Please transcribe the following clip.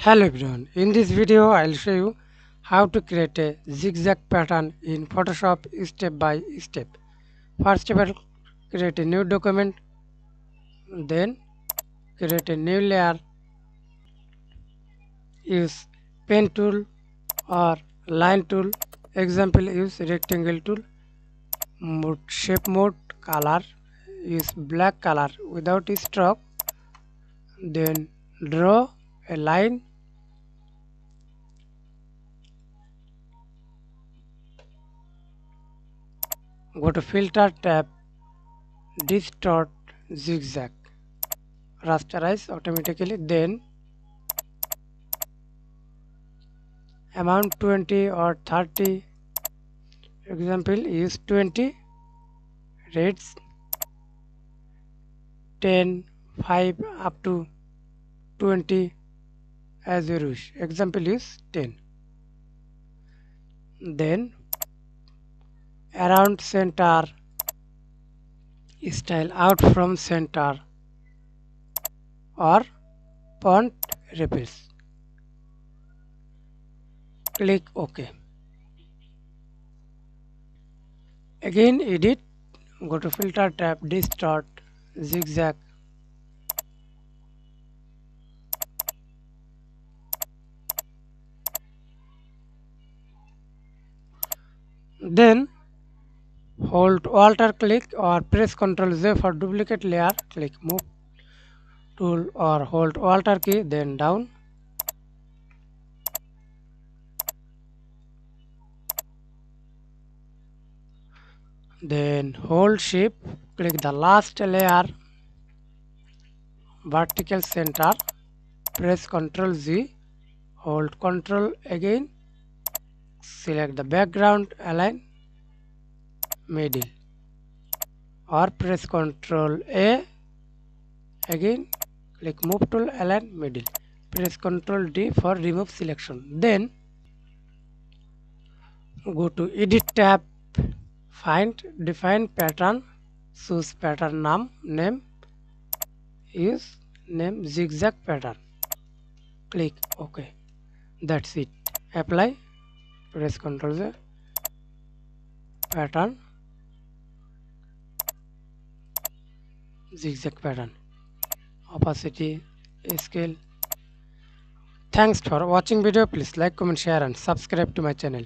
Hello everyone, in this video I'll show you how to create a zigzag pattern in Photoshop step by step. First of all, create a new document, then create a new layer, use pen tool or line tool, example use rectangle tool, shape mode, color, use black color without stroke, then draw a line. Go to filter tab, distort, zigzag, rasterize automatically, then amount 20 or 30, example is 20, rates 10, 5 up to 20 as you wish, example is 10. Then around center, style out from center or font repeats. Click OK. Again edit, go to filter tab, distort, zigzag, then hold Alt or click or press Ctrl Z for duplicate layer, click move tool or hold Alt or key, then down. Then hold Shift, click the last layer, vertical center, press Ctrl Z, hold Ctrl again, select the background, align middle, or press Ctrl A, again click move tool, align middle, press Ctrl D for remove selection. Then go to edit tab, find define pattern, choose pattern name, use name zigzag pattern, click OK. That's it. Apply, press Ctrl Z, pattern, zigzag pattern, opacity, scale. Thanks for watching video. Please like, comment, share and subscribe to my channel.